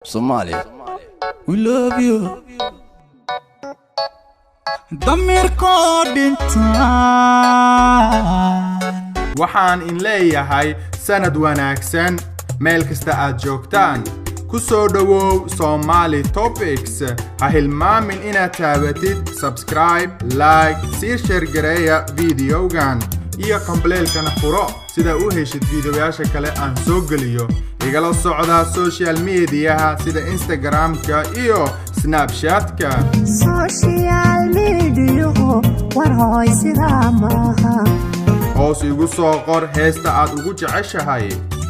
Somalia, we love you. damirko dhintaan waxaan in leeyahay sanad wanaagsan meel kasta aad joogtaan ku soo dhawow Somali Topics ha hilmaamin inaad taabatid subscribe like share gareeya videogan iyo kambaleelkana furo sida u heshid videoyaasha kale aan soo geliyo igala socda social media sida Instagram-ka iyo Snapchat-ka social media war hoy sida maaha hoos igu soo qor heesta aad ugu jeceshahay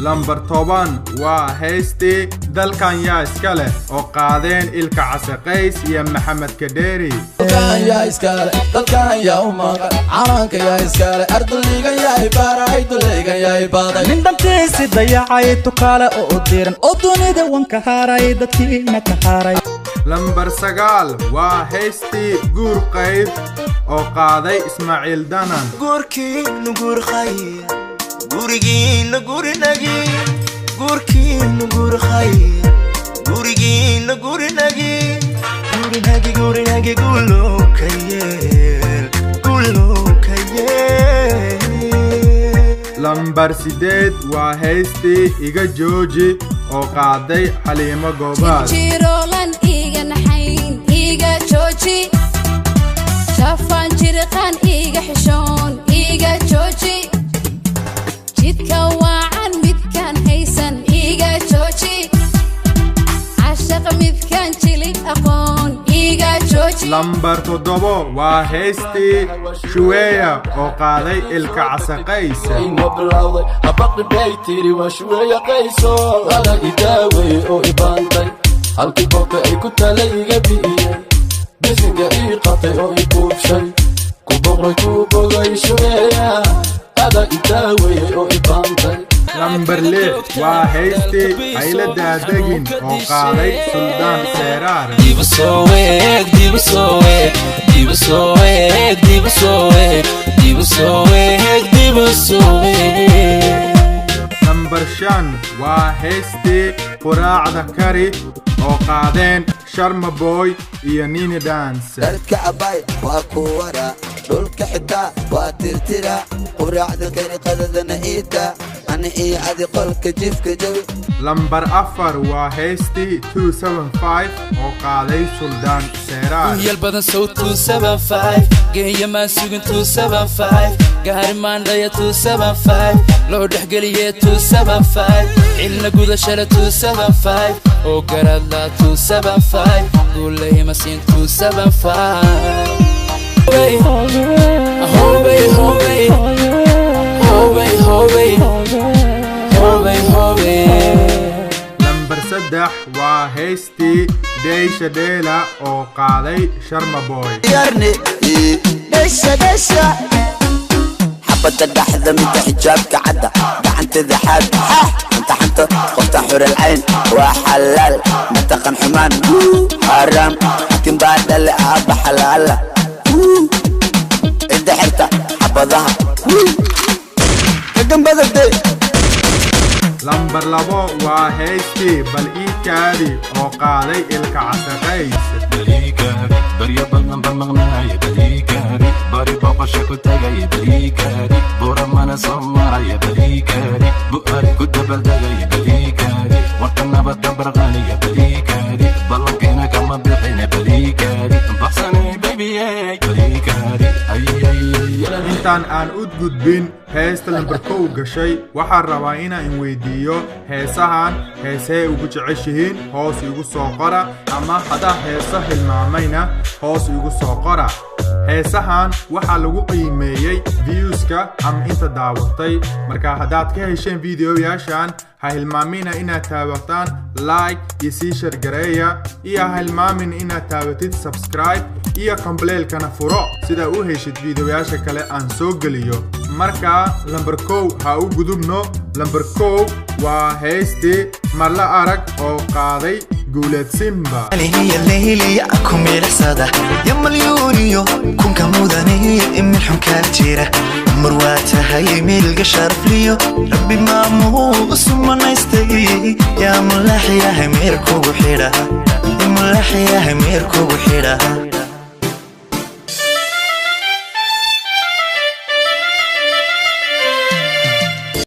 lambar 10 waa heestii dalkan yaa iska leh oo qaadeen Ilka Casaqays iyo Maxamed Kadeeri Dalkan yaa iska leh dalkan yaa u maqan calanka yaa iska leh ardayga yaa ibaray dulayga yaa ibaday nin dantiisi dayacay tukaale oo diran oo dunida wanka haray dadkiina ka haray lambar 9 waa heestii guur qayb oo qaaday Ismaaciil Danan gurkiinu guur khayr gurigiinu gurinagi gurkiinu guur khayr gurigiinu gurinagi gurinagi gulo kayel lambar 8 waa heestii iga jooji oo qaaday Xaliimo Goobaad jirolan iga naxayn iga jooji shafan jirqan iga xishoon iga jooji jidka waan midkan haysan iga jooji ashaq midkan jili aqoon iga jooji lambar 7 waa heestii Shuweeya oo qaaday Ilka Casaqays inooblawday habaqi baytiri waa Shuweeya qayso ala idaaway oo ibaantay halkii qofka ay ku talay iga biyay bisinka ii qatay oo i buubshay ku boqray ku bogay Shuweeya ala idaaway oo ibaantay lambar 6 waa heestii Hayla Daadagin oo qaaday Suldaan Seeraar lambar 5 waa heestii Quraacda Kari oo qaadeen Sharma Boy iyo Nini Dance dadka abay waa ku wara dhulka xitaa waa tirtira quraacda kari qadadana iita ani iyo adi qolka jifka jawi lambar 4 waa heestii 275 oo qaaday Suldaan Seeraar yal badan sow 275 geeya ma sugin 275 gaari maandaya 275 loo dhaxgaliye 275 ilna gudashada 275 oo garadla 275 gulay ma siin 275 lambar 3 waa heestii Deysha Deela oo qaaday Sharma Boy yarni desha حبت الدحذة من حجاب كعدة دعنت ذحاب انت حنت خفت حور العين وحلال نتقن حمان حرام حكم بعد اللي أبا حلال الدحرتة حبضها كم بدل lambar 2 waa heestii Bal ii kaadi oo qaaday Ilka Casaqays بريكاري بريا بلن بلغناي بريكاري باري بقشة كتاقي بريكاري بورا مانا صماري بريكاري بؤاري كنت بلدقي بريكاري وقتنا بتبرغاني بريكاري بلن كينا كما بيحينا بريكاري بحساني بيبي بريكاري intaan aan u gudbin heesta lambar 1 gashay waxaan rabaa inaan weydiiyo heesahan heesee ugu jeceshihiin hoos igu soo qora ama hadaa heesa hilmaamayna hoos igu soo qora heesahan waxa lagu qiimeeyay views-ka ama inta daawatay marka hadaad ka hesheen videoyaashan ha hilmaamina inaad taabataan like iyo share gareeya iyo ha hilmaamin inaad taabatid subscribe iyo kambaleelkana furo sida u heshid videoyaasha kale aan soo geliyo marka lambar 1 ha u gudubno lambar 1 waa heestii Marla Arag oo qaaday guuleed simba هي الليل ياكم الحسادة يا مليونيو كون كموداني من كاتيرة مرواتها يميل قشرف ليو ربي ما مو اسم نايستي يا ملاح يا هميركو بحيرها يا ملاح يا هميركو بحيرها